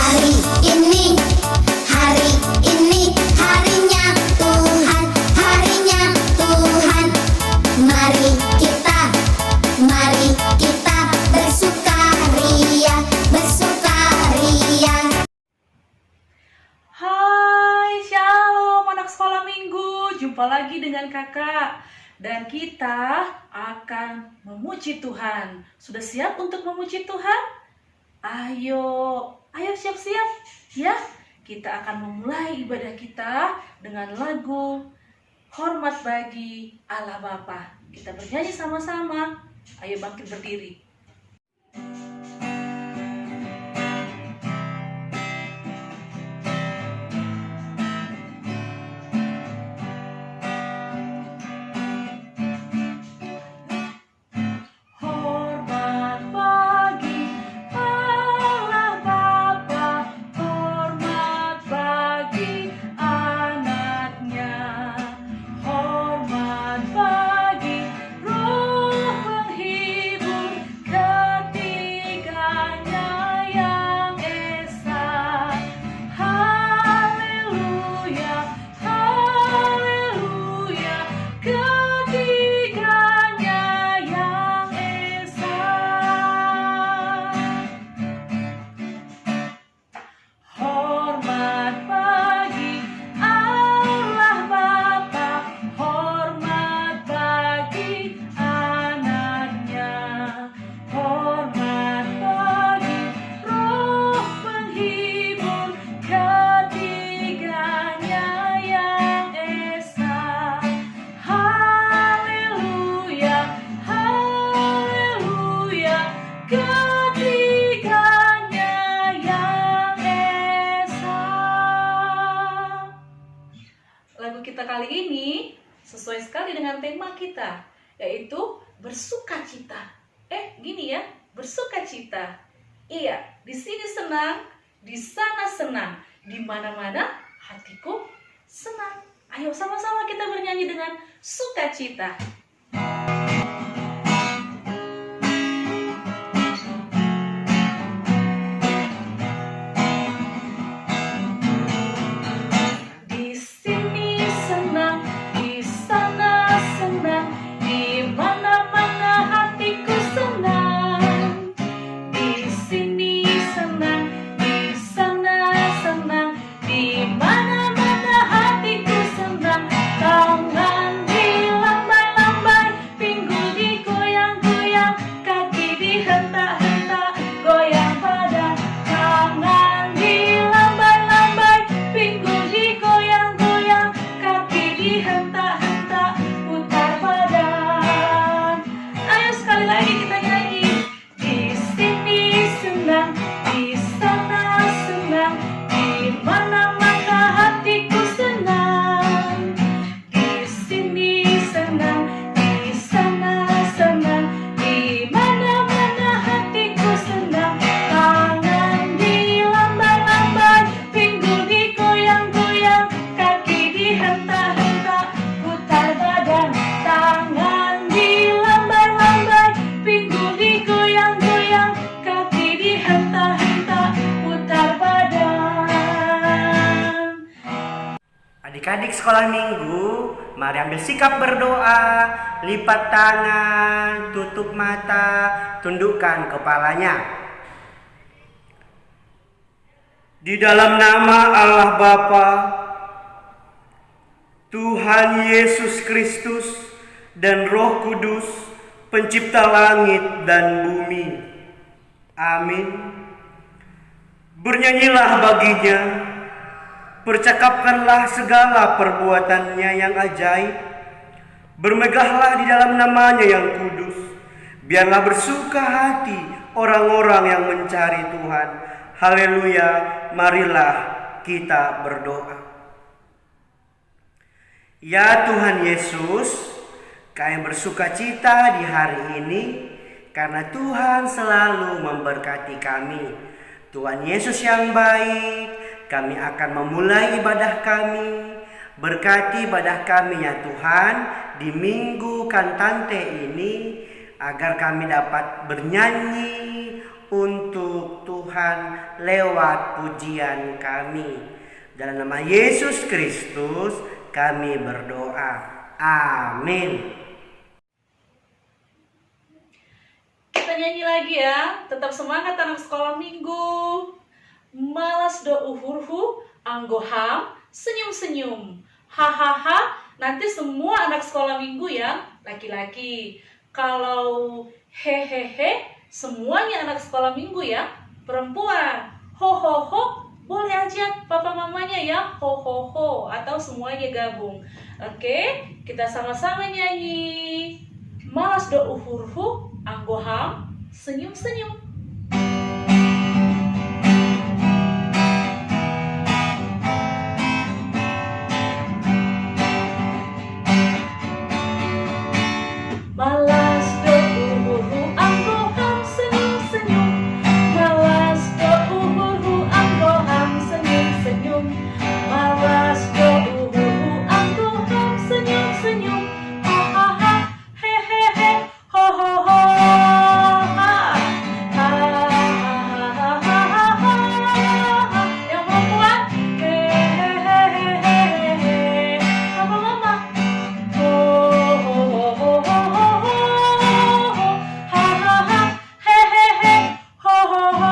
Hari ini, hari ini, harinya Tuhan, harinya Tuhan. Mari kita bersukaria, bersukaria. Hai, shalom anak sekolah minggu. Jumpa lagi dengan kakak. Dan kita akan memuji Tuhan. Sudah siap untuk memuji Tuhan? Ayo siap-siap ya. Kita akan memulai ibadah kita dengan lagu Hormat Bagi Allah Bapa. Kita bernyanyi sama-sama. Ayo bangkit berdiri. Lagu kita kali ini sesuai sekali dengan tema kita, yaitu bersukacita. Gini ya, bersukacita. Iya, di sini senang, di sana senang, di mana-mana hatiku senang. Ayo sama-sama kita bernyanyi dengan sukacita. Adik-adik sekolah minggu, mari ambil sikap berdoa, lipat tangan, tutup mata, tundukkan kepalanya. Di dalam nama Allah Bapa, Tuhan Yesus Kristus, dan Roh Kudus, pencipta langit dan bumi. Amin. Bernyanyilah baginya, percakapkanlah segala perbuatannya yang ajaib, bermegahlah di dalam namanya yang kudus. Biarlah bersuka hati orang-orang yang mencari Tuhan. Haleluya, marilah kita berdoa. Ya Tuhan Yesus, kami bersuka cita di hari ini karena Tuhan selalu memberkati kami. Tuhan Yesus yang baik, kami akan memulai ibadah kami. Berkati ibadah kami ya Tuhan di Minggu Kantante ini, agar kami dapat bernyanyi untuk Tuhan. Tuhan lewat pujian kami. Dalam nama Yesus Kristus kami berdoa. Amin. Kita nyanyi lagi ya. Tetap semangat anak sekolah minggu. Malas do uhurhu, anggoham, senyum-senyum. Hahaha. Nanti semua anak sekolah minggu ya, laki-laki. Kalau hehehe, semuanya anak sekolah minggu ya. Perempuan, ho ho ho, boleh aja papa mamanya ya, ho ho ho, atau semuanya gabung. Oke, kita sama-sama nyanyi. Malas do uhurhu, anggoham, senyum-senyum. Malas do uhurhu, anggoham, senyum-senyum. Malas do uhurhu, anggoham, senyum-senyum. Malas do uhurhu, anggoham, senyum-senyum. Hahaha, hehehe, ho ho ho. Yang perempuan, hehehe. Papa mama, ho ho ho ho ho ho. Hahaha, hehehe, ho ho ho.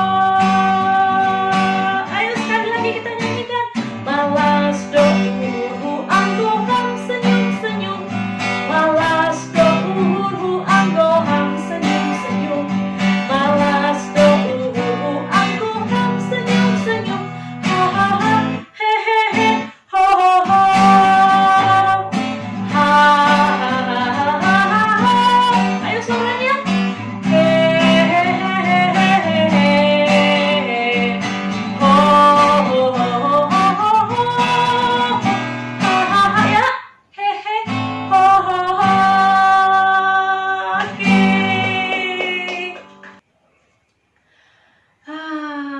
Ayo sekali lagi kita nyanyikan. Malas do uhurhu, anggoham, senyum-senyum. Malas do uhurhu, anggoham, senyum-senyum. Malas do uhurhu, anggoham, senyum-senyum. Hahaha, hehehe, ho ho ho. Hahaha, ayo suaranya. Hehehe, ho ho ho ho ho ho. Hahaha ya, hehe, ho ho ho. Oke.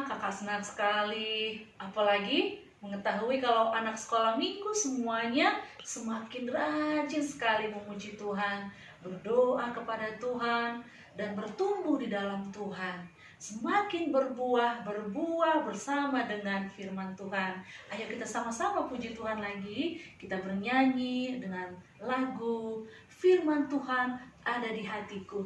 Kakak senang sekali. Apalagi mengetahui kalau anak sekolah minggu semuanya semakin rajin sekali memuji Tuhan, berdoa kepada Tuhan, dan bertumbuh di dalam Tuhan. Semakin berbuah bersama dengan firman Tuhan. Ayo kita sama-sama puji Tuhan lagi. Kita bernyanyi dengan lagu Firman Tuhan Ada di Hatiku.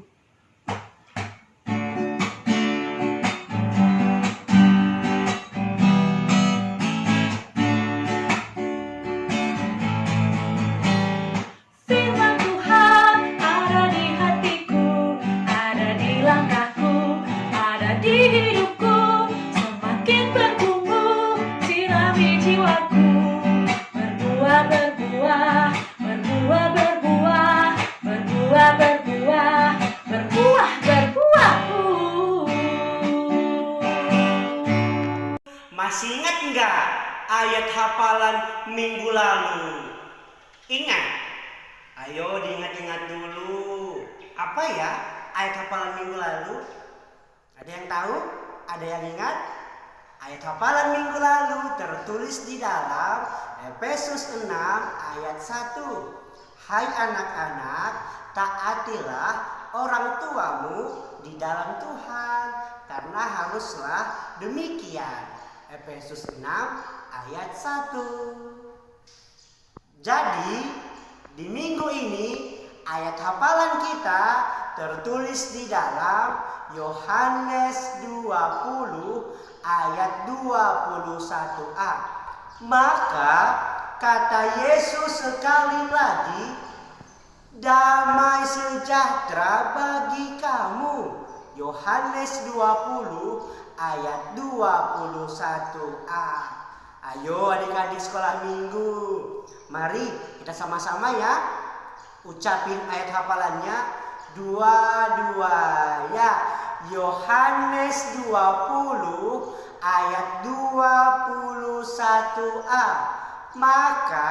Firman Tuhan ada di hatiku, ada di langkahku, ada di hidupku. Semakin bertumbuh, sirami jiwaku. Berbuah, berbuah, berbuah, berbuah, berbuah, berbuah, berbuah, berbuah. Masih ingat nggak ayat hafalan minggu lalu? Ingat? Ayo diingat-ingat dulu. Apa ya ayat hafalan minggu lalu? Ada yang tahu? Ada yang ingat? Ayat hafalan minggu lalu tertulis di dalam Efesus 6 ayat 1. Hai anak-anak, taatilah orang tuamu di dalam Tuhan, karena haruslah demikian. Efesus 6 ayat 1. Jadi di minggu ini ayat hafalan kita tertulis di dalam Yohanes 20 ayat 21a. Maka kata Yesus sekali lagi, damai sejahtera bagi kamu. Yohanes 20 ayat 21a. Ayo adik-adik sekolah minggu, mari kita sama-sama ya ucapin ayat hafalannya dua-dua ya. Yohanes 20 ayat 21a. Maka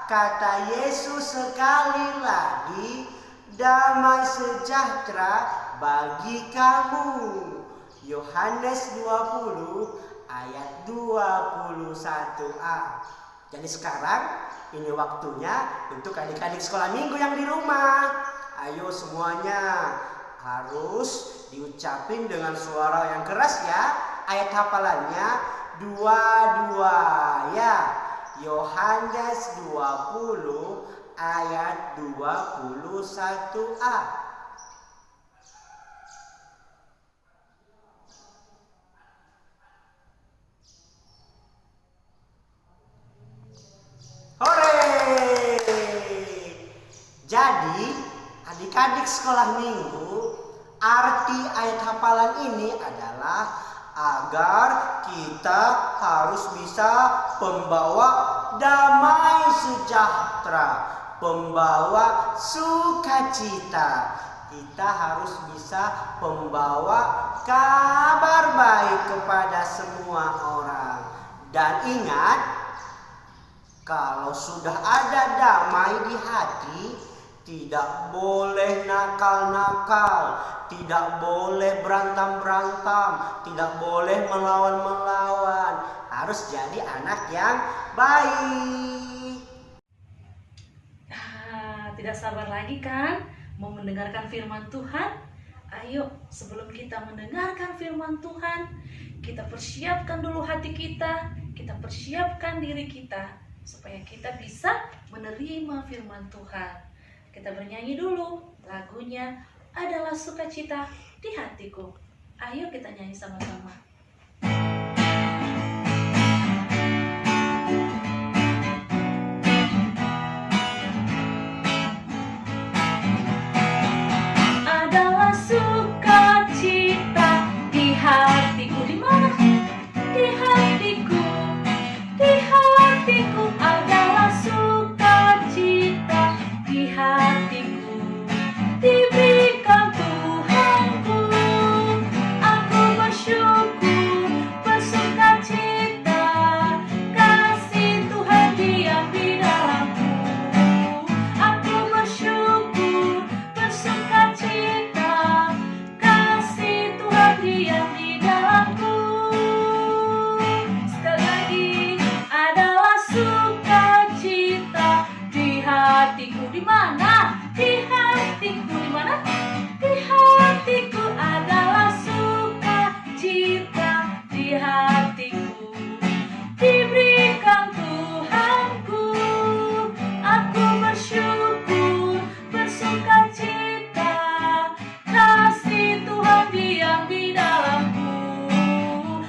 kata Yesus sekali lagi, damai sejahtera bagi kamu. Yohanes 20 ayat 21a. Jadi sekarang ini waktunya untuk adik-adik sekolah minggu yang di rumah. Ayo semuanya harus diucapin dengan suara yang keras ya. ayat hafalannya 22 ya. Yohanes 20 ayat 21a. Hore! Jadi, adik-adik sekolah minggu, arti ayat hafalan ini adalah agar kita harus bisa membawa damai sejahtera, membawa sukacita. Kita harus bisa membawa kabar baik kepada semua orang. Dan ingat, kalau sudah ada damai di hati, tidak boleh nakal-nakal, tidak boleh berantem-berantem, tidak boleh melawan-melawan. Harus jadi anak yang baik. Tidak sabar lagi kan mau mendengarkan firman Tuhan? Ayo, sebelum kita mendengarkan firman Tuhan, kita persiapkan dulu hati kita, kita persiapkan diri kita supaya kita bisa menerima firman Tuhan. Kita bernyanyi dulu, lagunya adalah sukacita di hatiku. Ayo kita nyanyi sama-sama. Adalah sukacita di hatiku. Di mana? Di hatiku. Di hatiku adalah sukacita di hatiku, diberikan Tuhanku. Aku bersyukur, bersukacita, kasih Tuhan diam di dalamku. Aku bersyukur, bersukacita, kasih Tuhan diam di dalamku. Sekali lagi, adalah sukacita di hatiku. Di mana? Di hatiku. Di mana? Di hatiku adalah sukacita di hatiku, diberikan Tuhanku. Aku bersyukur, bersukacita, kasih Tuhan diam di dalamku.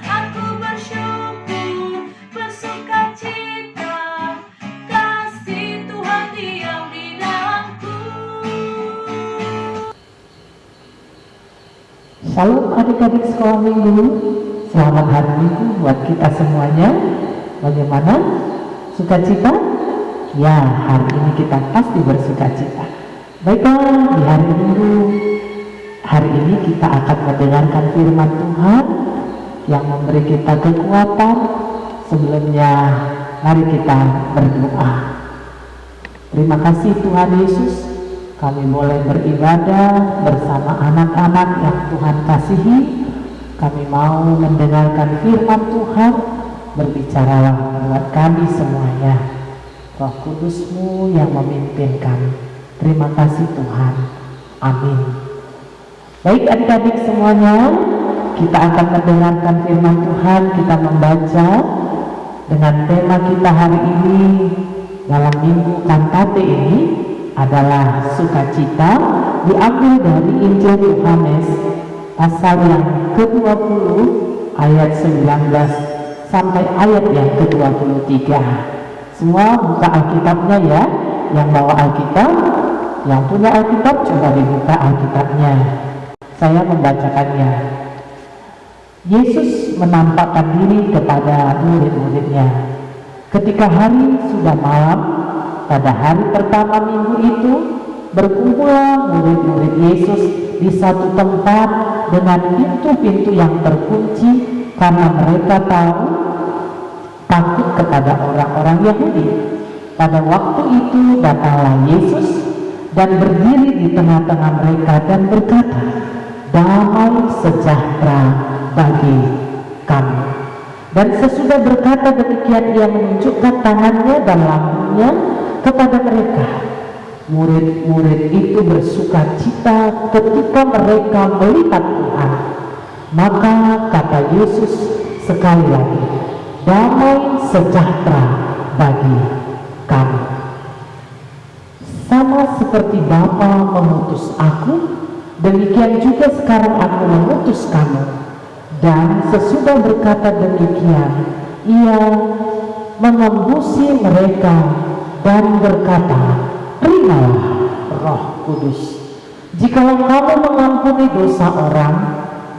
Aku bersyukur, bersukacita, kasih Tuhan diam di dalamku. Salam adik-adik sekolah minggu, selamat hari minggu buat kita semuanya. Bagaimana? Sukacita? Ya, hari ini kita pasti bersukacita. Baiklah, di hari minggu, hari ini kita akan mendengarkan firman Tuhan yang memberi kita kekuatan. Sebelumnya, mari kita berdoa. Terima kasih Tuhan Yesus, kami boleh beribadah bersama anak-anak yang Tuhan kasihi. Kami mau mendengarkan firman Tuhan, berbicaralah buat kami semuanya. Roh Kudus-Mu yang memimpin kami. Terima kasih Tuhan. Amin. Baik adik-adik semuanya, kita akan mendengarkan firman Tuhan. Kita membaca dengan tema kita hari ini dalam minggu kantate ini adalah sukacita, diambil dari Injil Yohanes pasal yang ke-20 ayat 19 sampai ayat yang ke-23. Semua buka Alkitabnya ya. Yang bawa Alkitab, yang punya Alkitab coba dibuka Alkitabnya. Saya membacakannya. Yesus menampakkan diri kepada murid-muridnya. Ketika hari sudah malam, pada hari pertama minggu itu, berkumpullah murid-murid Yesus di satu tempat dengan pintu-pintu yang terkunci karena mereka takut kepada orang-orang Yahudi. Pada waktu itu datanglah Yesus dan berdiri di tengah-tengah mereka dan berkata, "Damai sejahtera bagi kamu." Dan sesudah berkata demikian, ia menunjukkan tangannya dan lambungnya kepada mereka. Murid-murid itu bersukacita ketika mereka melihat Tuhan. Maka kata Yesus sekali lagi, damai sejahtera bagi kamu. Sama seperti Bapa mengutus aku, demikian juga sekarang aku mengutus kamu. Dan sesudah berkata demikian, ia mengembusi mereka dan berkata, terimalah Roh Kudus. Jikalau kamu mengampuni dosa orang,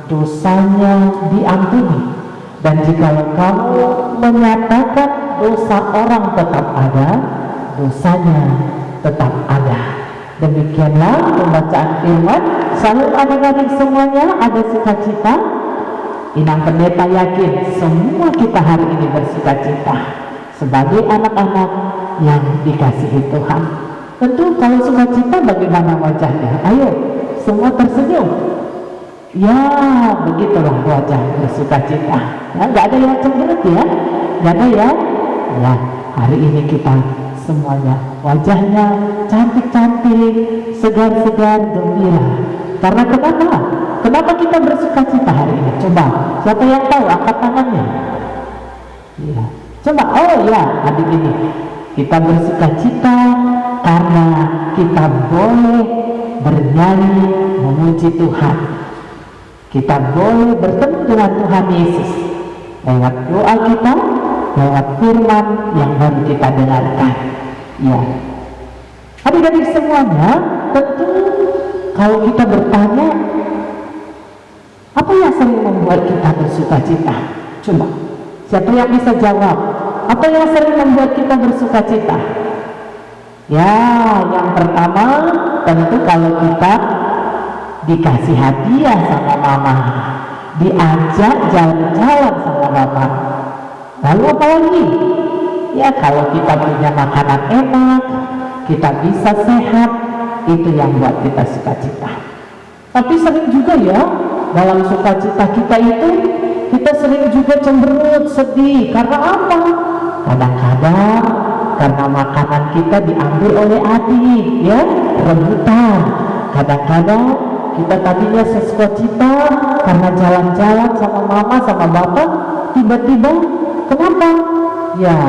dosanya diampuni. Dan jikalau kamu menyatakan dosa orang tetap ada, dosanya tetap ada. Demikianlah pembacaan firman. Salam adik-adik semuanya, ada sukacita. Inang Pendeta yakin semua kita hari ini bersukacita sebagai anak-anak yang dikasihi Tuhan. Tentu kalau sukacita bagaimana wajahnya? Ayo, semua tersenyum. Ya, begitulah wajah bersukacita. Ya, nggak ada yang cemberut ya, nggak ada ya. Ya, hari ini kita semuanya wajahnya cantik-cantik, segar-segar, gembira. Karena kenapa? Kenapa kita bersukacita hari ini? Coba, siapa yang tahu? Angkat tangannya. Ya. Coba, oh ya, adik ini. Kita bersukacita karena kita boleh bernyanyi memuji Tuhan. Kita boleh bertemu dengan Tuhan Yesus lewat doa kita, lewat firman yang baru kita dengarkan. Ya, adik-adik semuanya, tentu kalau kita bertanya, apa yang sering membuat kita bersukacita? Coba, siapa yang bisa jawab? Apa yang sering membuat kita bersukacita? Ya, yang pertama tentu kalau kita dikasih hadiah sama mama, diajak jalan-jalan sama mama. Lalu apa lagi? Ya, kalau kita punya makanan enak, kita bisa sehat, itu yang buat kita sukacita. Tapi sering juga ya, dalam sukacita kita itu, kita sering juga cemberut, sedih. Karena apa? Kadang-kadang karena makanan kita diambil oleh adik, ya, rebutan. Kadang-kadang kita tadinya sesukacita karena jalan-jalan sama mama, sama bapak, tiba-tiba kenapa? Ya,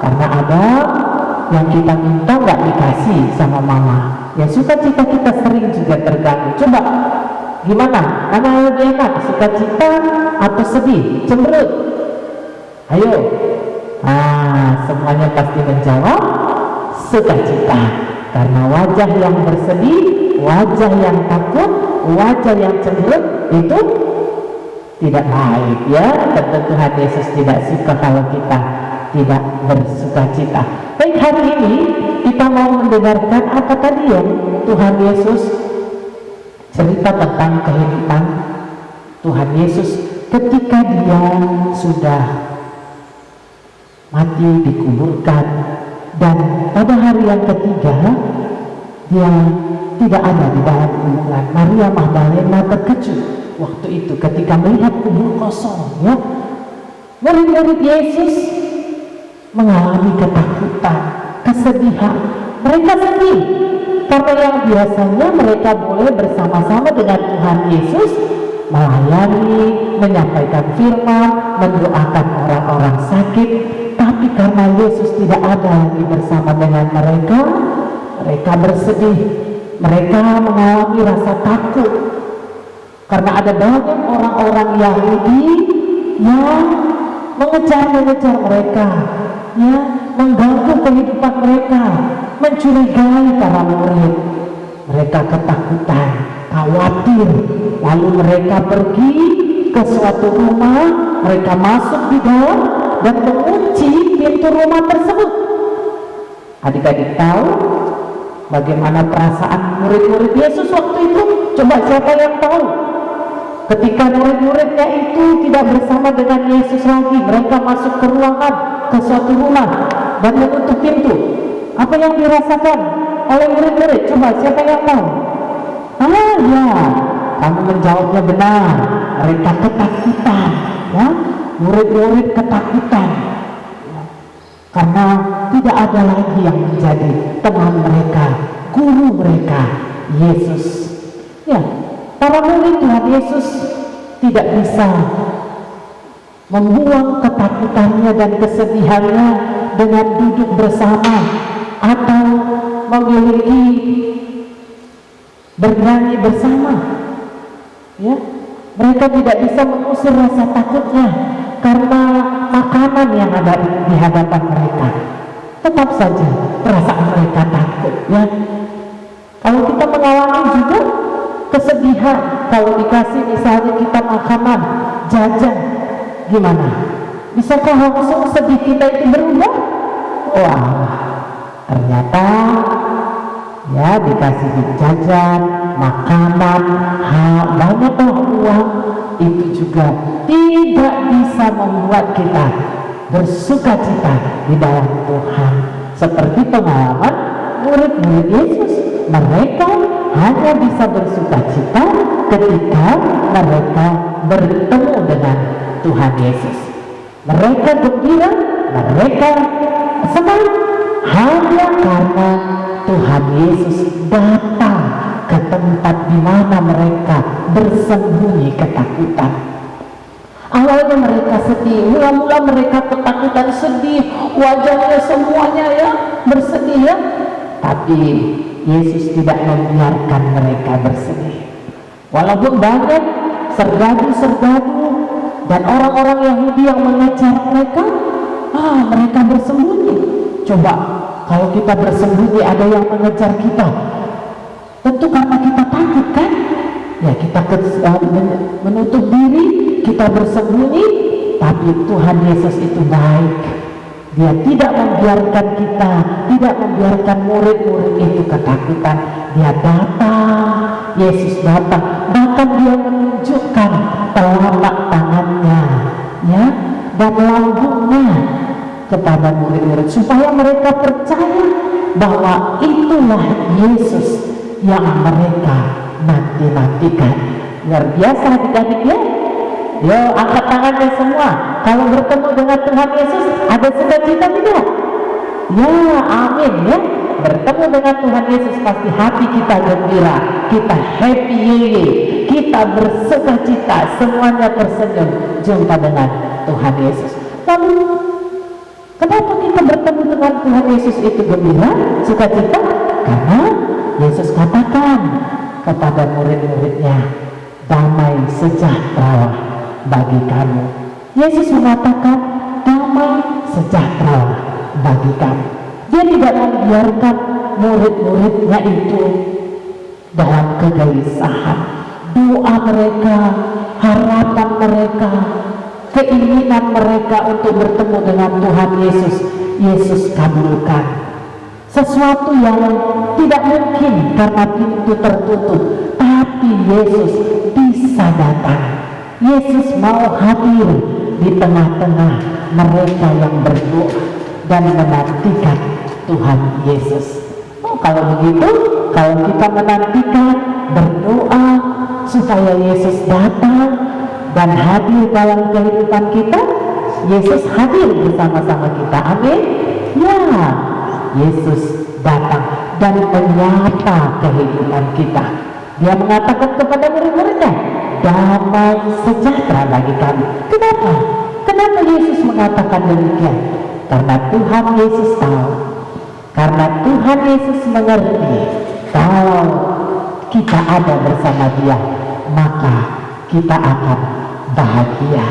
karena ada yang kita minta nggak dikasih sama mama. Ya, sukacita kita sering juga terganggu. Coba, gimana? Mana yang lebih enak? Sukacita atau sedih? Cemberut? Ayo. Nah, semuanya pasti menjawab sukacita. Karena wajah yang bersedih, wajah yang takut, wajah yang cemberut itu tidak baik ya. Tentu Tuhan Yesus tidak suka kalau kita tidak bersukacita. Baik, hari ini kita mau mendengarkan apa tadi ya? Tuhan Yesus cerita tentang kehidupan Tuhan Yesus ketika dia sudah mati, dikuburkan, dan pada hari yang ketiga dia tidak ada di dalam kuburan. Maria Magdalena terkejut waktu itu ketika melihat kubur kosong ya. Murid-murid Yesus mengalami ketakutan, kesedihan. Mereka sedih karena yang biasanya mereka boleh bersama-sama dengan Tuhan Yesus melayani, menyampaikan firman, mendoakan orang-orang sakit. Tapi karena Yesus tidak ada lagi bersama dengan mereka, mereka bersedih. Mereka mengalami rasa takut karena ada banyak orang-orang Yahudi yang mengejar mereka, ya, mengganggu kehidupan mereka, mencurigai para murid. Mereka ketakutan, khawatir. Lalu mereka pergi ke suatu rumah, mereka masuk di dalam dan mengunci pintu rumah tersebut. Adik-adik tahu bagaimana perasaan murid-murid Yesus waktu itu? Coba siapa yang tahu? Ketika murid-muridnya itu tidak bersama dengan Yesus lagi, mereka masuk ke ruangan, ke suatu rumah dan menutup pintu. Apa yang dirasakan oleh murid-murid? Coba siapa yang tahu? Ah ya, kamu menjawabnya benar. Mereka ketakutan, ya. Murid-murid ketakutan ya. Karena tidak ada lagi yang menjadi teman mereka, guru mereka, Yesus. Ya, para murid Tuhan Yesus tidak bisa membuang ketakutannya dan kesedihannya dengan duduk bersama atau memiliki bernyanyi bersama. Ya, mereka tidak bisa mengusir rasa takutnya karena makanan yang ada di hadapan mereka. Tetap saja perasaan mereka takut. Ya, kalau kita mengalami juga kesedihan, kalau dikasih misalnya kita makanan, jajan, gimana? Bisakah langsung sedih kita itu berubah? Wah, ternyata ya dikasih jajan, makanan, banyaklah uang, itu juga tidak bisa membuat kita bersuka cita di dalam Tuhan. Seperti pengalaman murid-murid Yesus, mereka hanya bisa bersuka cita ketika mereka bertemu dengan Tuhan Yesus. Mereka gembira, mereka senang hanya karena Tuhan Yesus datang ke tempat di mana mereka bersembunyi ketakutan. Awalnya mereka sedih, mula-mula mereka ketakutan, sedih, wajahnya semuanya ya bersedih ya. Tapi Yesus tidak membiarkan mereka bersedih. Walaupun banyak sergadu-sergadu dan orang-orang Yahudi yang mengejar mereka, mereka bersembunyi. Coba kalau kita bersembunyi ada yang mengejar kita, tentu karena kita takut kan? Ya kita menutup diri, kita bersembunyi. Tapi Tuhan Yesus itu baik. Dia tidak membiarkan kita, tidak membiarkan murid-murid itu ketakutan. Dia datang, Yesus datang, bahkan dia menunjukkan telapak tangannya, ya, dan lambungnya kepada murid-murid supaya mereka percaya bahwa itulah Yesus yang mereka nanti-nantikan. Luar biasa adik-adik ya. Yo, angkat tangannya semua. Kalau bertemu dengan Tuhan Yesus ada sukacita tidak? Ya, amin ya. Bertemu dengan Tuhan Yesus pasti hati kita gembira, kita happy ye, kita bersukacita, semuanya tersenyum jumpa dengan Tuhan Yesus. Lalu kenapa kita bertemu dengan Tuhan Yesus itu gembira, sukacita? Karena Yesus katakan kepada murid-muridnya, damai sejahtera bagi kamu. Yesus mengatakan damai sejahtera bagi kamu. Dia tidak membiarkan murid-muridnya itu dalam kegelisahan. Doa mereka, harapan mereka, keinginan mereka untuk bertemu dengan Tuhan Yesus, Yesus kabulkan. Sesuatu yang tidak mungkin karena pintu tertutup, tapi Yesus bisa datang. Yesus mau hadir di tengah-tengah mereka yang berdoa dan menantikan Tuhan Yesus. Kalau begitu, kalau kita menantikan, berdoa supaya Yesus datang dan hadir dalam kehidupan kita, Yesus hadir bersama-sama kita. Amin. Ya, Yesus datang dan menyapa kehidupan kita. Dia mengatakan kepada murid-muridnya, damai sejahtera bagi kami. Kenapa? Kenapa Yesus mengatakan demikian? Karena Tuhan Yesus tahu, karena Tuhan Yesus mengerti kalau kita ada bersama Dia, maka kita akan bahagia.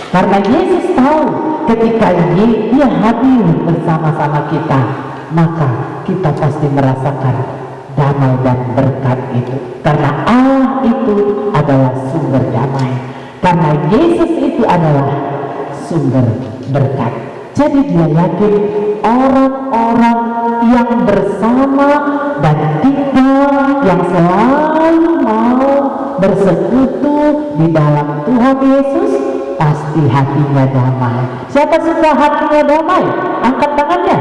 Karena Yesus tahu ketika Dia hadir bersama-sama kita, maka kita pasti merasakan damai dan berkat itu. Karena Allah itu adalah sumber damai, karena Yesus itu adalah sumber berkat. Jadi dia yakin orang-orang yang bersama dan tinggal, yang selalu mau bersekutu di dalam Tuhan Yesus, pasti hatinya damai. Siapa suka hatinya damai? Angkat tangannya.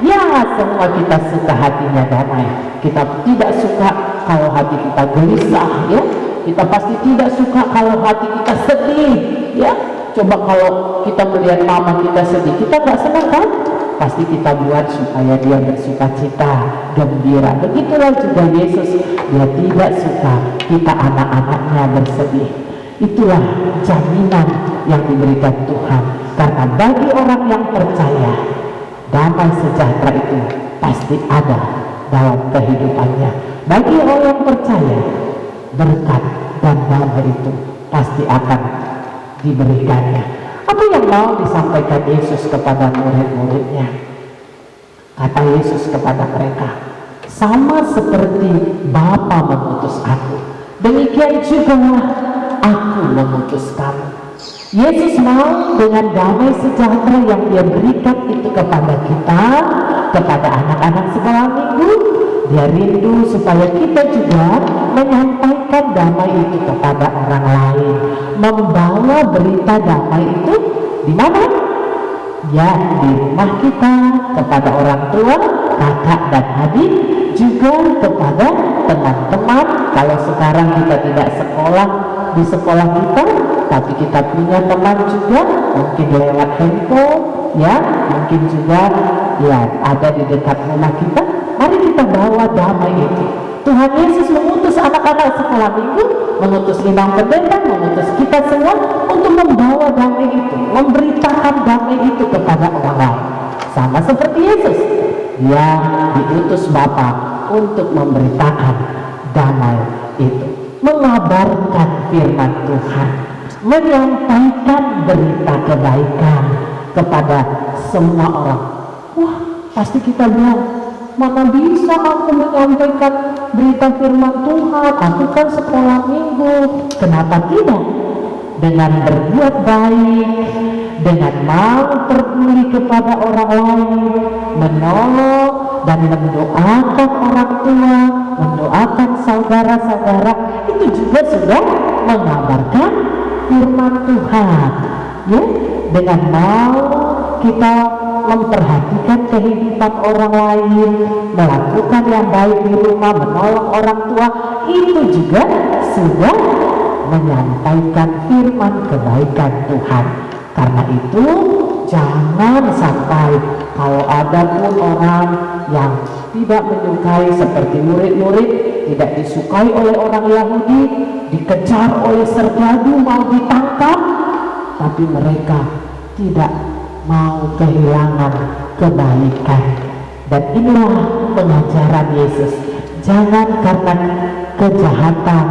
Ya, semua kita suka hatinya damai. Kita tidak suka kalau hati kita gelisah, ya. Kita pasti tidak suka kalau hati kita sedih, ya. Coba kalau kita melihat mama kita sedih, kita nggak senang kan? Pasti kita buat supaya dia bersuka cita, gembira. Begitulah juga Yesus, dia tidak suka kita anak-anaknya bersedih. Itulah jaminan yang diberikan Tuhan. Karena bagi orang yang percaya, damai sejahtera itu pasti ada dalam kehidupannya. Bagi orang yang percaya, berkat dan damai itu pasti akan diberikannya. Apa yang mau disampaikan Yesus kepada murid-muridnya? Kata Yesus kepada mereka, sama seperti Bapa mengutus aku, demikian juga aku mengutus kamu. Yesus mau dengan damai sejahtera yang Dia berikan itu kepada kita, kepada anak-anak sekolah minggu. Dia rindu supaya kita juga menyampaikan damai itu kepada orang lain, membawa berita damai itu di mana? Ya, di rumah kita, kepada orang tua, kakak dan adik, juga kepada teman-teman. Kalau sekarang kita tidak sekolah di sekolah kita, tapi kita punya teman juga, mungkin lewat handphone, ya, mungkin juga ya ada di dekat rumah kita. Mari kita bawa damai itu. Tuhan Yesus mengutus anak-anak sekolah minggu, mengutus imam pendeta, mengutus kita semua untuk membawa damai itu, memberitakan damai itu kepada orang lain. Sama seperti Yesus, Dia diutus Bapa untuk memberitakan damai itu, mengabarkan firman Tuhan, menyampaikan berita kebaikan kepada semua orang. Wah, pasti kita bilang, mana bisa aku menyampaikan berita firman Tuhan, aku kan sekolah minggu. Kenapa tidak? Dengan berbuat baik, dengan mau peduli kepada orang lain, menolong dan mendoakan orang tua, mendoakan saudara-saudara, itu juga sudah mengabarkan firman Tuhan. Ya, dengan mau kita memperhatikan kehidupan orang lain, melakukan yang baik di rumah, menolong orang tua, itu juga sudah menyampaikan firman kebaikan Tuhan. Karena itu jangan sampai kalau ada pun orang yang tidak menyukai, seperti murid-murid tidak disukai oleh orang Yahudi, dikejar oleh serdadu, mau ditangkap, tapi mereka tidak mau kehilangan kebaikan. Dan inilah pengajaran Yesus. Jangan karena kejahatan,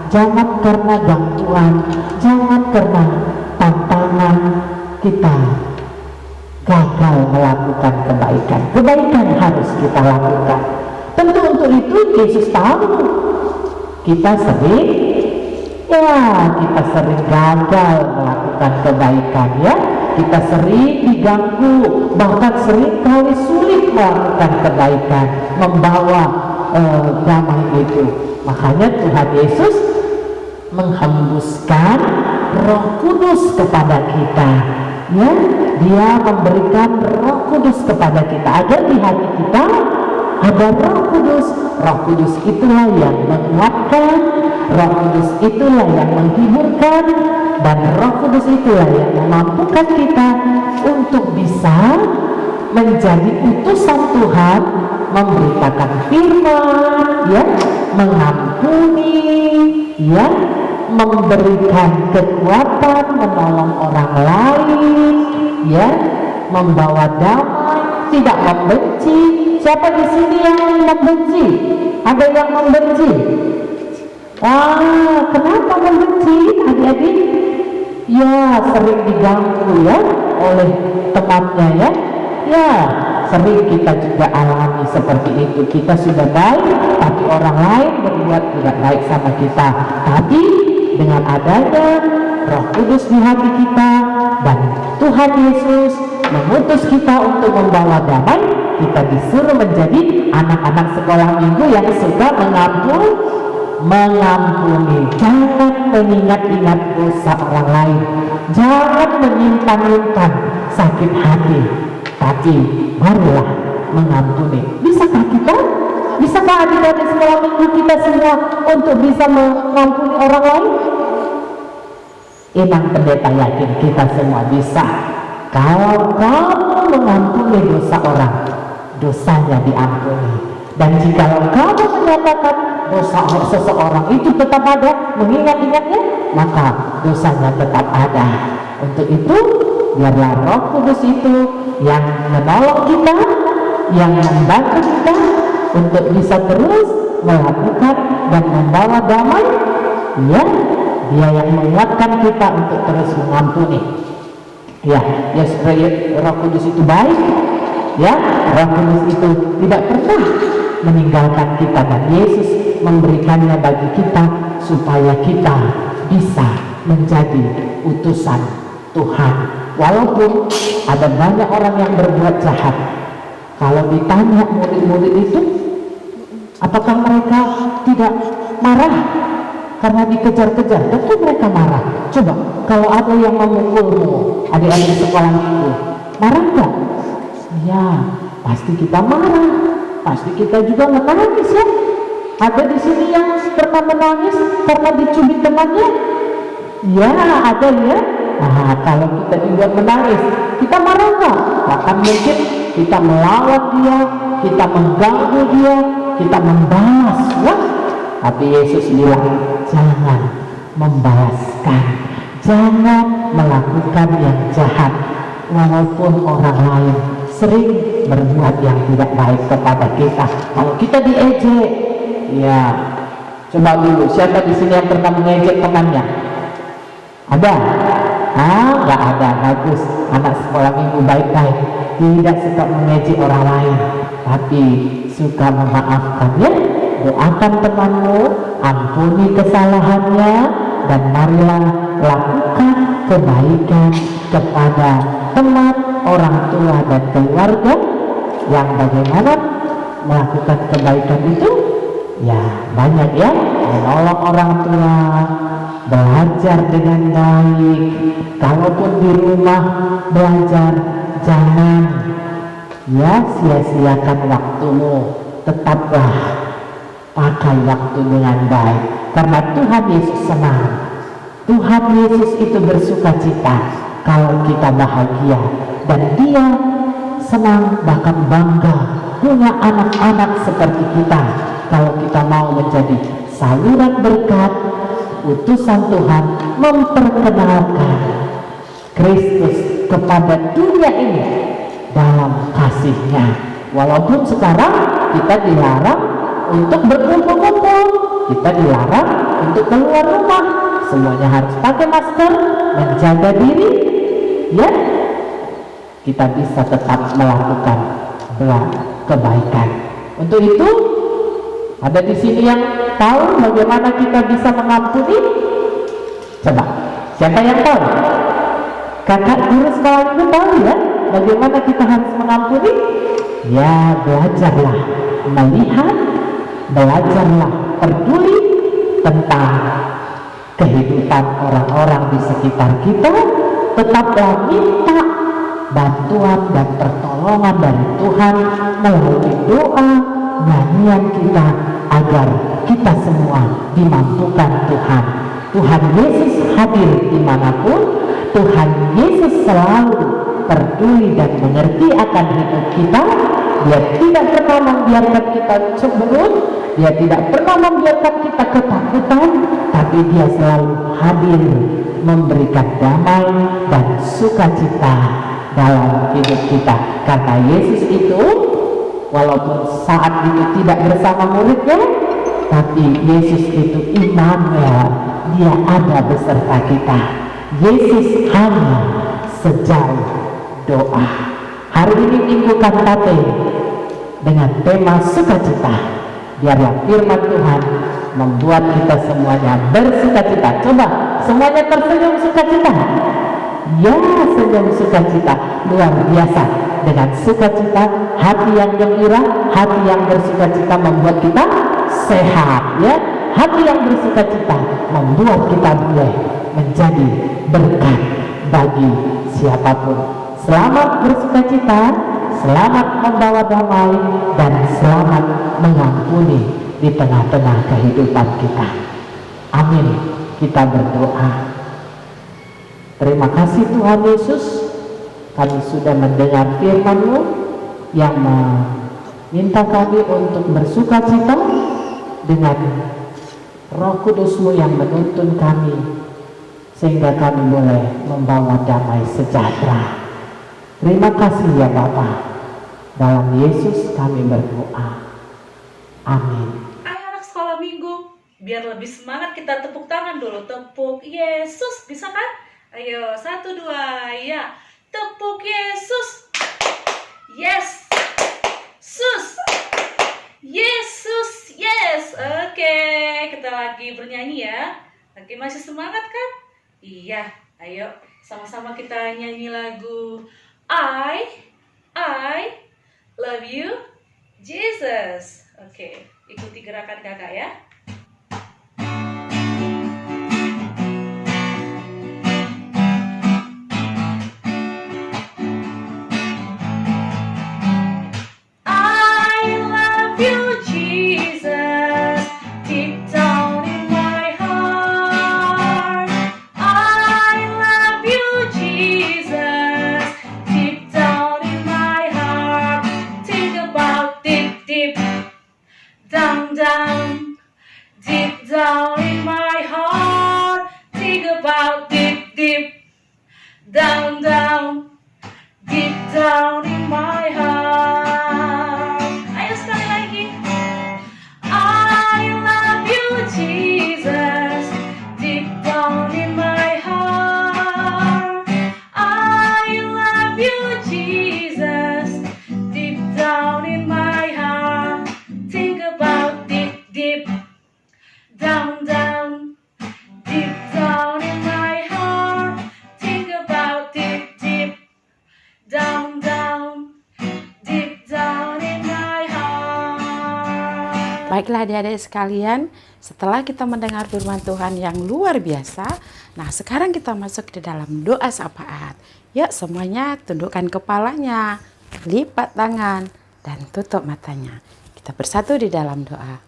jangan karena gangguan, jangan karena tantangan kita gagal melakukan kebaikan. Kebaikan harus kita lakukan. Tentu untuk itu Yesus tahu kita sering gagal melakukan kebaikan, ya. Kita sering diganggu, bahkan sering kali sulit melakukan kebaikan, membawa damai itu. Makanya Tuhan Yesus menghembuskan Roh Kudus kepada kita, ya. Dia memberikan Roh Kudus kepada kita agar di hati kita ada Roh Kudus. Roh Kudus itulah yang menguatkan, Roh Kudus itulah yang menghiburkan, dan Roh Kudus itulah yang memampukan kita untuk bisa menjadi utusan Tuhan, memberitakan firman, ya, mengampuni, ya, memberikan kekuatan, menolong orang lain, ya, membawa damai, tidak membenci. Siapa di sini yang membenci? Ada yang membenci? Wah, kenapa membenci, adik-adik? Ya, sering diganggu, ya, oleh temannya, ya. Ya, sering kita juga alami seperti itu. Kita sudah baik, tapi orang lain berbuat tidak baik sama kita. Tapi dengan adanya Roh Kudus di hati kita dan Tuhan Yesus mengutus kita untuk membawa damai, kita disuruh menjadi anak-anak sekolah minggu yang suka mengampuni. Jangan mengingat-ingat dosa orang lain, jangan menyimpan-nyimpan sakit hati, tapi marilah mengampuni. Bisakah kita? Bisakah adik-adik sekolah minggu kita semua untuk bisa mengampuni orang lain? Imam pendeta yakin kita semua bisa. Kalau kamu mengampuni dosa orang, dosanya diampuni. Dan jika kamu menyatakan dosa seseorang itu tetap ada, mengingat-ingatnya, maka dosanya tetap ada. Untuk itu, biarlah Roh Kudus itu yang menolong kita, yang membantu kita untuk bisa terus melakukan dan membawa damai. Ya, Dia yang menguatkan kita untuk terus mengampuni. Ya, Roh Kudus itu baik. Ya, Roh Kudus itu tidak pernah meninggalkan kita, dan Yesus memberikannya bagi kita supaya kita bisa menjadi utusan Tuhan. Walaupun ada banyak orang yang berbuat jahat, kalau ditanya murid-murid itu, apakah mereka tidak marah karena dikejar-kejar? Tentu mereka marah. Coba kalau ada yang memukulmu, adik-adik sekolah itu, marah enggak? Ya, pasti kita marah, pasti kita juga menangis ya. Ada di sini yang pernah menangis karena dicubit temannya? Ya, ada ya. Nah, kalau kita juga menangis, kita marah nggak? Bahkan mungkin kita melawan dia, kita mengganggu dia, kita membalas. Wah, tapi Yesus bilang, jangan membalaskan, jangan melakukan yang jahat, walaupun orang lain sering berbuat yang tidak baik kepada kita. Kalau kita diejek, ya, coba dulu, siapa di sini yang pernah mengejek temannya? Ada? Nggak ada. Bagus, anak sekolah minggu baik-baik, tidak suka mengejek orang lain, tapi suka memaafkan ya. Doakan temanmu, ampuni kesalahannya, dan marilah lakukan kebaikan kepada teman, orang tua, dan keluarga. Yang bagaimana melakukan kebaikan itu? Ya, banyak ya, menolong orang tua, belajar dengan baik. Kalaupun di rumah belajar, jangan ya sia-siakan waktumu, tetaplah pakai waktu dengan baik, karena Tuhan Yesus senang. Tuhan Yesus itu bersukacita kalau kita bahagia, dan Dia senang bahkan bangga punya anak-anak seperti kita. Kalau kita mau menjadi saluran berkat, utusan Tuhan, memperkenalkan Kristus kepada dunia ini dalam kasih-Nya. Walaupun sekarang kita dilarang untuk berkumpul-kumpul, kita dilarang untuk keluar rumah, semuanya harus pakai masker, menjaga diri, ya, kita bisa tetap melakukan kebaikan. Untuk itu, ada di sini yang tahu bagaimana kita bisa mengampuni? Coba, siapa yang tahu? Kakak guru sekolah itu tahu ya bagaimana kita harus mengampuni? Ya, belajarlah melihat, belajarlah peduli tentang kehidupan orang-orang di sekitar kita. Tetaplah minta bantuan dan pertolongan dari Tuhan melalui doa, nyanyian kita, agar kita semua dimampukan Tuhan. Tuhan Yesus hadir dimanapun. Tuhan Yesus selalu peduli dan mengerti akan hidup kita. Dia tidak pernah membiarkan kita cemberut, Dia tidak pernah membiarkan kita ketakutan, tapi Dia selalu hadir memberikan damai dan sukacita dalam hidup kita. Karena Yesus itu walaupun saat itu tidak bersama muridnya, tapi Yesus itu Immanuel, Dia ada beserta kita. Yesus hanya sejauh doa. Hari ini Minggu Kantate dengan tema sukacita. Biarlah firman Tuhan membuat kita semuanya bersukacita. Coba semuanya tersenyum sukacita. Ya, senyum sukacita luar biasa. Dengan sukacita, hati yang gembira, hati yang bersukacita membuat kita sehat ya. Hati yang bersukacita membuat kita boleh menjadi berkat bagi siapapun. Selamat bersukacita, selamat membawa damai, dan selamat mengampuni di tengah-tengah kehidupan kita. Amin. Kita berdoa. Terima kasih Tuhan Yesus, kami sudah mendengar firman-Mu yang meminta kami untuk bersukacita, dengan Roh Kudus-Mu yang menuntun kami, sehingga kami boleh membawa damai sejahtera. Terima kasih ya Bapa. Dalam Yesus kami berdoa. Amin. Ayo anak sekolah minggu, biar lebih semangat kita tepuk tangan dulu. Tepuk Yesus, bisa kan? Ayo, 1, 2, ya. Tepuk Yesus. Yes. Sus. Yesus, yes. Oke, kita lagi bernyanyi ya. Lagi masih semangat kan? Iya, ayo sama-sama kita nyanyi lagu I love you, Jesus. Oke, ikuti gerakan kakak ya. I love you, Jesus, deep down in my heart. I love you, Jesus, deep down in my heart. Think about deep down, deep down in my heart. Think about deep down, deep down in my heart. Ayo sekali lagi. I love you, Jesus, deep down in my heart. I love you, Jesus, deep down in my heart. Think about deep down, deep down in my heart. Think about deep down, deep down in my heart. Baiklah adik-adik sekalian, setelah kita mendengar firman Tuhan yang luar biasa, nah sekarang kita masuk di dalam doa syafaat. Yuk semuanya tundukkan kepalanya, lipat tangan, dan tutup matanya. Kita bersatu di dalam doa.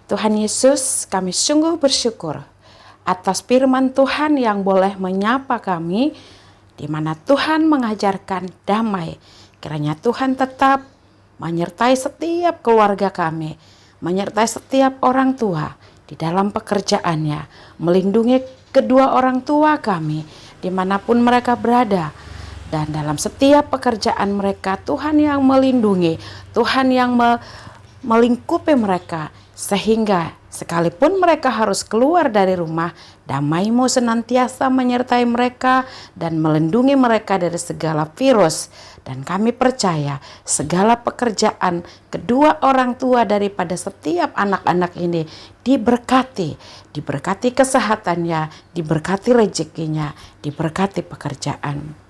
Tuhan Yesus, kami sungguh bersyukur atas firman Tuhan yang boleh menyapa kami, di mana Tuhan mengajarkan damai. Kiranya Tuhan tetap menyertai setiap keluarga kami, menyertai setiap orang tua di dalam pekerjaannya, melindungi kedua orang tua kami dimanapun mereka berada. Dan dalam setiap pekerjaan mereka, Tuhan yang melindungi, Tuhan yang melingkupi mereka, sehingga sekalipun mereka harus keluar dari rumah, damai-Mu senantiasa menyertai mereka dan melindungi mereka dari segala virus. Dan kami percaya segala pekerjaan kedua orang tua daripada setiap anak-anak ini diberkati kesehatannya, diberkati rezekinya, diberkati pekerjaan.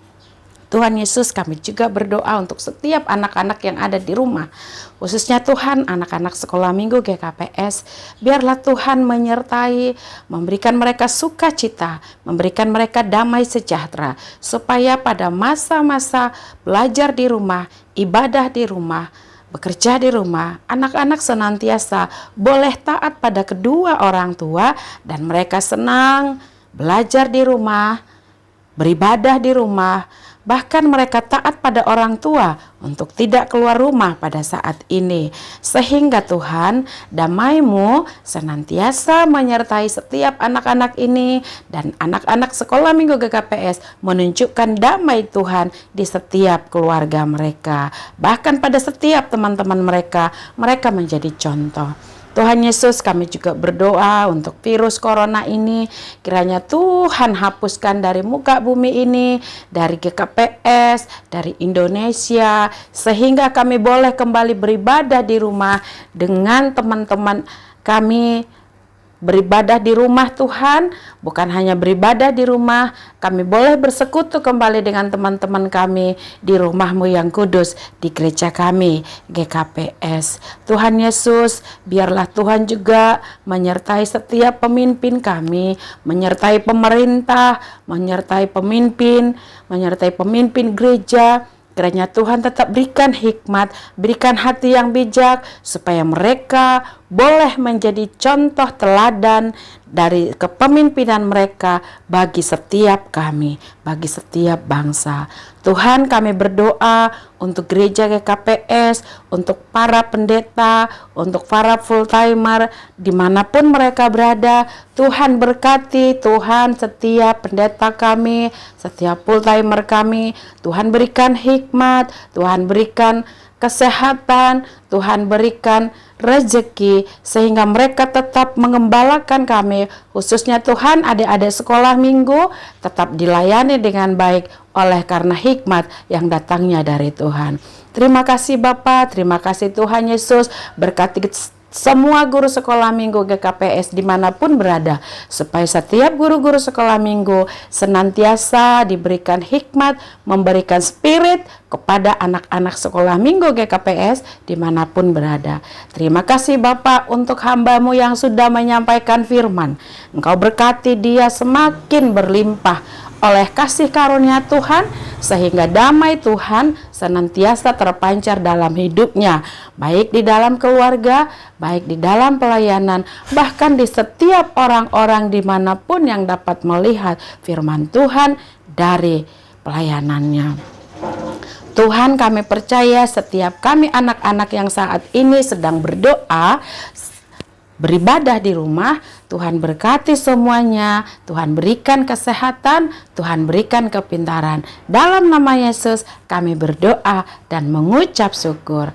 Tuhan Yesus, kami juga berdoa untuk setiap anak-anak yang ada di rumah, khususnya Tuhan anak-anak sekolah minggu GKPS. Biarlah Tuhan menyertai, memberikan mereka sukacita, memberikan mereka damai sejahtera, supaya pada masa-masa belajar di rumah, ibadah di rumah, bekerja di rumah, anak-anak senantiasa boleh taat pada kedua orang tua, dan mereka senang belajar di rumah, beribadah di rumah. Bahkan mereka taat pada orang tua untuk tidak keluar rumah pada saat ini. Sehingga Tuhan, damai-Mu senantiasa menyertai setiap anak-anak ini, dan anak-anak sekolah minggu GKPS menunjukkan damai Tuhan di setiap keluarga mereka. Bahkan pada setiap teman-teman mereka menjadi contoh. Tuhan Yesus, kami juga berdoa untuk virus corona ini, kiranya Tuhan hapuskan dari muka bumi ini, dari GKPS, dari Indonesia, sehingga kami boleh kembali beribadah di rumah dengan teman-teman kami. Beribadah di rumah Tuhan, bukan hanya beribadah di rumah, kami boleh bersekutu kembali dengan teman-teman kami di rumah-Mu yang kudus, di gereja kami GKPS. Tuhan Yesus, biarlah Tuhan juga menyertai setiap pemimpin kami, menyertai pemerintah, menyertai pemimpin gereja. Kiranya Tuhan tetap berikan hikmat, berikan hati yang bijak, supaya mereka boleh menjadi contoh teladan dari kepemimpinan mereka bagi setiap kami, bagi setiap bangsa. Tuhan, kami berdoa untuk gereja GKPS, untuk para pendeta, untuk para full timer dimanapun mereka berada. Tuhan berkati, Tuhan setiap pendeta kami, setiap full timer kami. Tuhan berikan hikmat, Tuhan berikan kesehatan, Tuhan berikan rezeki sehingga mereka tetap mengembalakan kami, khususnya Tuhan adik-adik sekolah minggu tetap dilayani dengan baik oleh karena hikmat yang datangnya dari Tuhan. Terima kasih Bapa, terima kasih Tuhan Yesus, berkati semua guru sekolah minggu GKPS dimanapun berada, supaya setiap guru-guru sekolah minggu senantiasa diberikan hikmat, memberikan spirit kepada anak-anak sekolah minggu GKPS dimanapun berada. Terima kasih Bapak untuk hamba-Mu yang sudah menyampaikan firman. Engkau berkati dia semakin berlimpah oleh kasih karunia Tuhan, sehingga damai Tuhan senantiasa terpancar dalam hidupnya, baik di dalam keluarga, baik di dalam pelayanan, bahkan di setiap orang-orang dimanapun yang dapat melihat firman Tuhan dari pelayanannya. Tuhan, kami percaya setiap kami anak-anak yang saat ini sedang berdoa, beribadah di rumah, Tuhan berkati semuanya, Tuhan berikan kesehatan, Tuhan berikan kepintaran. Dalam nama Yesus kami berdoa dan mengucap syukur.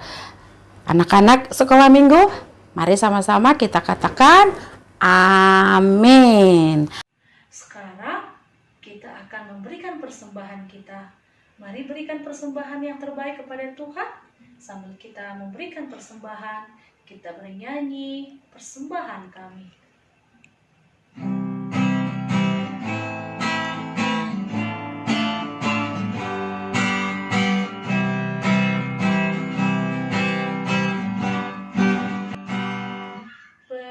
Anak-anak sekolah minggu, mari sama-sama kita katakan amin. Sekarang kita akan memberikan persembahan kita. Mari berikan persembahan yang terbaik kepada Tuhan. Sambil kita memberikan persembahan, kita bernyanyi persembahan kami.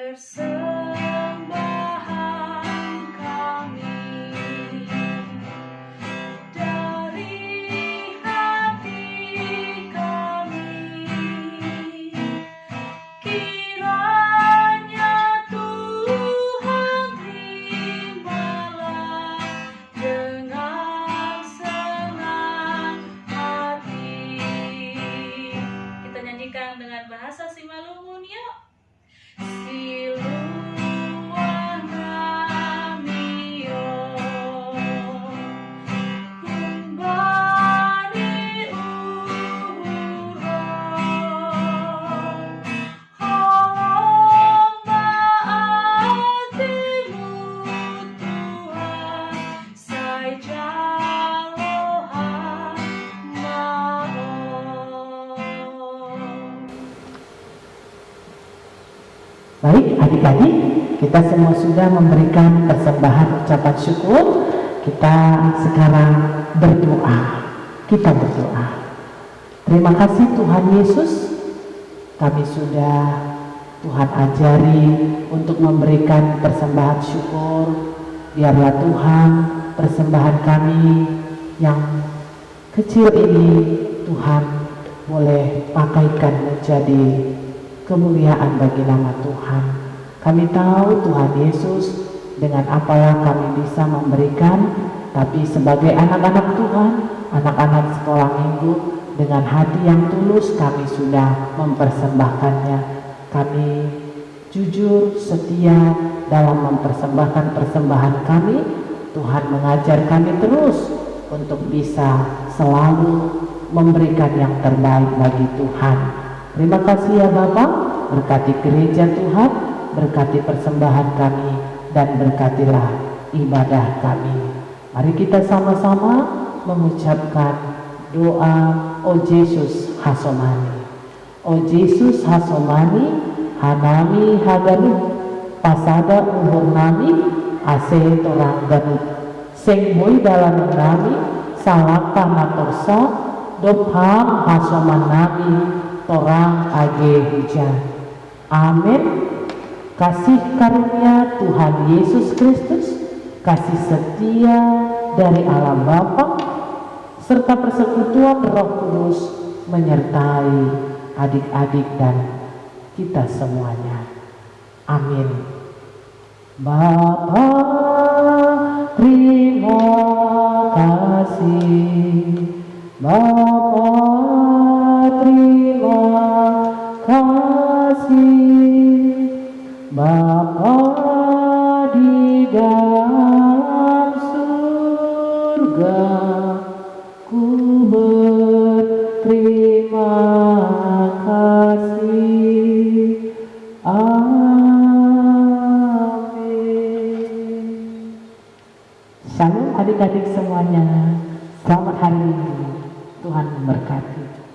Persembahan kami dari hati kami, kiranya Tuhan terimalah dengan senang hati. Kita nyanyikan dengan bahasa Simalungun yuk. Siluan ramio kumbani urong holong maatimu Tuhan sai jalohan maon. Baik adik-adik, kita semua sudah memberikan persembahan ucapan syukur. Kita sekarang berdoa. Kita berdoa. Terima kasih Tuhan Yesus, kami sudah Tuhan ajari untuk memberikan persembahan syukur. Biarlah Tuhan persembahan kami yang kecil ini Tuhan boleh pakaikan menjadi kemuliaan bagi nama Tuhan. Kami tahu Tuhan Yesus dengan apalah kami bisa memberikan, tapi sebagai anak-anak Tuhan, anak-anak sekolah minggu, dengan hati yang tulus kami sudah mempersembahkannya. Kami jujur, setia dalam mempersembahkan persembahan kami. Tuhan mengajar kami terus untuk bisa selalu memberikan yang terbaik bagi Tuhan. Terima kasih ya Bapak, berkati gereja Tuhan, berkati persembahan kami, dan berkatilah ibadah kami. Mari kita sama-sama mengucapkan doa O Yesus Hasomani. O Yesus Hasomani, hanami hagalu, pasada umur nami, ase torang ganut. Sing mui dalam nami, salaka matorsa, dopham hasoman nami, torang age hujan. Amin. Kasih karunia Tuhan Yesus Kristus, kasih setia dari Allah Bapa, serta persekutuan Roh Kudus menyertai adik-adik dan kita semuanya. Amin. Bapa, terima kasih. Bapa, terima kasih. Bapa di dalam surga, ku berterima kasih. Amin. Shalom adik-adik semuanya. Selamat hari Minggu. Tuhan memberkati.